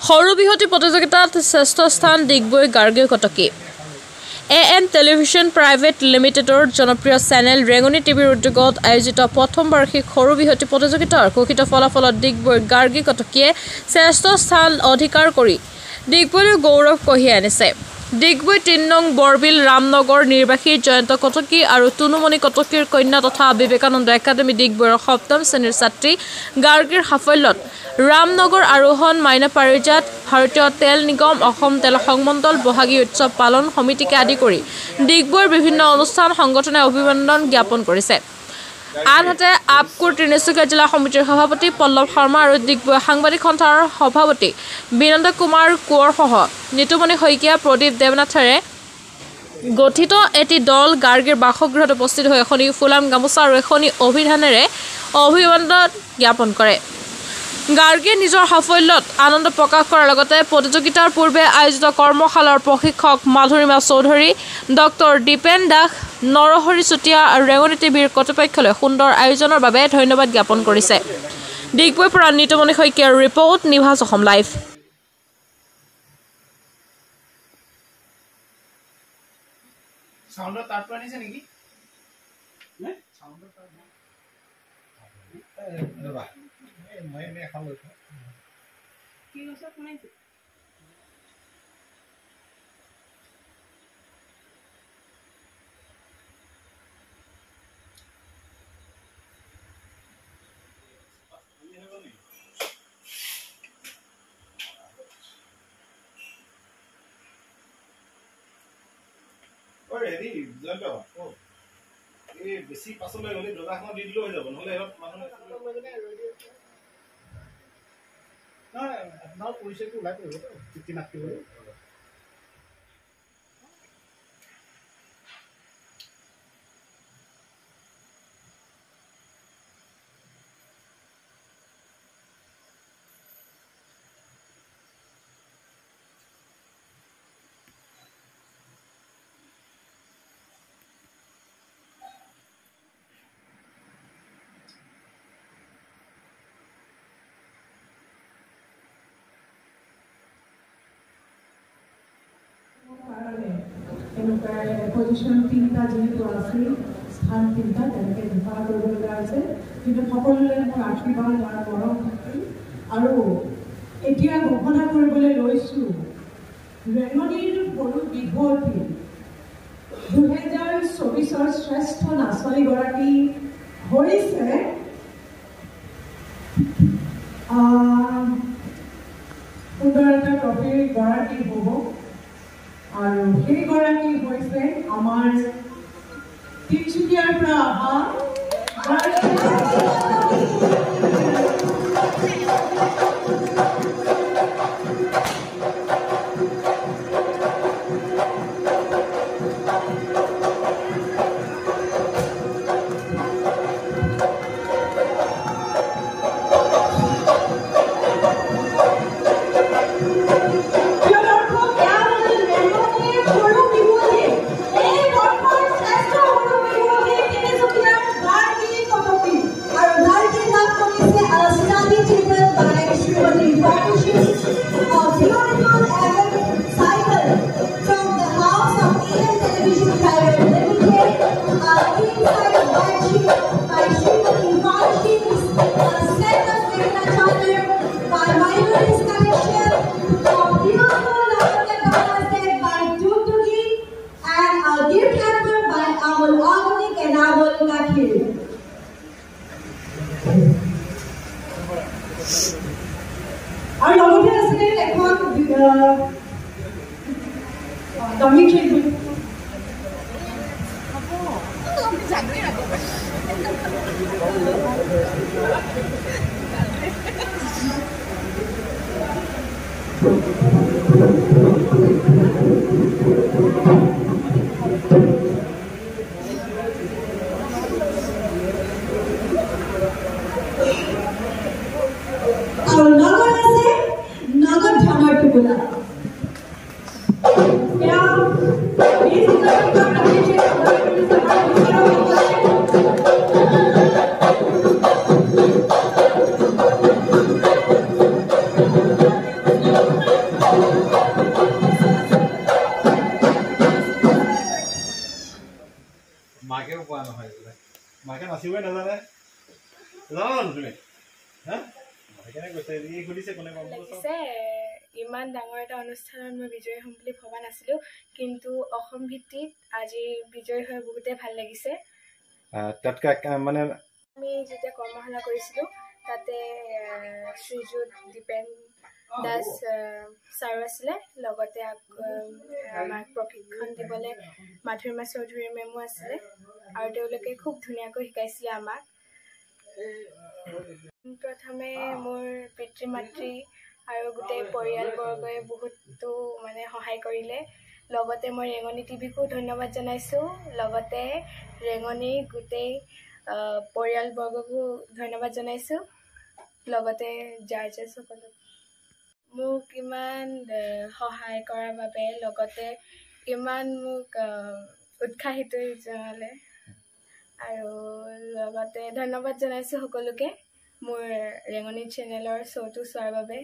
সৰু বিহতি প্ৰতিযোগিতাত শ্ৰেষ্ঠ স্থান ডিগবৈ গাৰ্গে কটকী AN টেলিভিছন প্ৰাইভেট লিমিটেডৰ জনপ্ৰিয় চেনেল ৰেঙনি টিভিৰ উদ্যোগত আয়োজিত প্ৰথম বাৰ্ষিক সৰু বিহতি প্ৰতিযোগিতাৰ ঘোষিত ফলাফলত ডিগবৈ গাৰ্গে কটকীয়ে শ্ৰেষ্ঠ স্থান অধিকাৰ কৰি ডিগবৈৰ গৌৰৱ কঢ়িয়াই আনিছে। ডিগবৈ ৩ নং বৰবিল ৰামনগৰ নিৰ্বাসী জয়ন্ত কটকী আৰু টুনুমণি কটকীৰ কন্যা তথা বিবেকানন্দ একাডেমী ডিগবৈৰ ৭ম শ্ৰেণীৰ ছাত্ৰী গাৰ্গীৰ সাফল্যত ৰামনগৰ আৰোহণ মাইনা পাৰিজাত ভাৰতীয় তেল নিগম অসম তেল সংমণ্ডল বহাগী উৎসৱ পালন সমিতিকে আদি কৰি ডিগবৈৰ বিভিন্ন অনুষ্ঠান সংগঠনে অভিনন্দন জ্ঞাপন কৰিছে। আনহাতে আপকুৰ তিনিচুকীয়া জিলা সমিতিৰ সভাপতি পল্লৱ শৰ্মা আৰু ডিগবৈ সাংবাদিক সন্থাৰ সভাপতি বিনন্দ কুমাৰ কোঁৱৰসহ নিতুমণি শইকীয়া প্ৰদীপ দেৱনাথেৰে গঠিত এটি দল গাৰ্গীৰ বাসগৃহত উপস্থিত হৈ এখনি ফুলাম গামোচা আৰু এখনি অভিধানেৰে অভিনন্দন জ্ঞাপন কৰে। গাৰ্গীয়ে নিজৰ সাফল্যত আনন্দ প্ৰকাশ কৰাৰ লগতে প্ৰতিযোগিতাৰ পূৰ্বে আয়োজিত কৰ্মশালাৰ প্ৰশিক্ষক মাধুৰীমা চৌধুৰী ডক্টৰ দীপেন দাস নৰহৰি চুতীয়া আৰু ৰেঙনি টিভিৰ কৰ্তৃপক্ষলৈ সুন্দৰ আয়োজনৰ বাবে ধন্যবাদ জ্ঞাপন কৰিছে। ডিগবৈৰ পৰা নিতুমণি শইকীয়াৰ ৰিপৰ্ট নিভাজ অসম লাইভ। সাউন্ডৰ তাৰ পৰা আনিছে নেকি নে সাউন্ডৰ তাৰ ৰবা মই এখন লৈছো কি কৈছা শুনাইছে হেৰি জয়ন্ত এই বেছি পাছলৈ গ'লে দৰ্জাখন দি দিলেও হৈ যাব নহ'লে মানুহে আপোনাৰ পৰিচয়টো ওলাই পৰিব চিঠি নাখিবলৈ পজিশন 3টা যেহেতু আছে স্থান 3টা তেনেকৈ দফা কৰিবলগা আছে কিন্তু সকলোৰে মোৰ আশীৰ্বাদ আৰু মৰম থাকিল আৰু এতিয়া ঘোষণা কৰিবলৈ লৈছোঁ ৰেঙনিৰ সৰু বিহুৱতী 2024 শ্ৰেষ্ঠ নাচনীগৰাকী হৈছে সুন্দৰ এটা ট্ৰফিৰ গৰাকী হ'ব আৰু সেইগৰাকী হৈছে আমাৰ তিনিচুকীয়াৰ পৰা অহা আৰু লগতে আছিলে এখন দামী খেল আৰু লগত আছে নগদ ধনৰ টুকুৰা এই সুধিছে কোনে পাব লাগিছে ইমান ডাঙৰ এটা অনুষ্ঠানত মই বিজয়ী হ'ম বুলি ভবা নাছিলোঁ কিন্তু অসম ভিত্তিত আজি বিজয়ী হৈ বহুতেই ভাল লাগিছে তাতকৈ মানে আমি যেতিয়া কৰ্মশালা কৰিছিলোঁ তাতে শ্ৰীযুত দীপেন দাস ছাৰো আছিলে লগতে আমাক প্ৰশিক্ষণ দিবলৈ মাধুৰিমা চৌধুৰী মেমো আছিলে আৰু তেওঁলোকে খুব ধুনীয়াকৈ শিকাইছিলে আমাক প্ৰথমে মোৰ পিতৃ মাতৃ আৰু গোটেই পৰিয়ালবৰ্গই বহুতো মানে সহায় কৰিলে লগতে মই ৰেঙনি টিভিকো ধন্যবাদ জনাইছোঁ লগতে ৰেঙনিৰ গোটেই পৰিয়ালবৰ্গকো ধন্যবাদ জনাইছোঁ লগতে জাৰ্জেছসকলক মোক ইমান সহায় কৰাৰ বাবে লগতে ইমান মোক উৎসাহিত জনালে আৰু লগতে ধন্যবাদ জনাইছোঁ সকলোকে মোৰ ৰেঙনি চেনেলৰ শ্ব'টো চোৱাৰ বাবে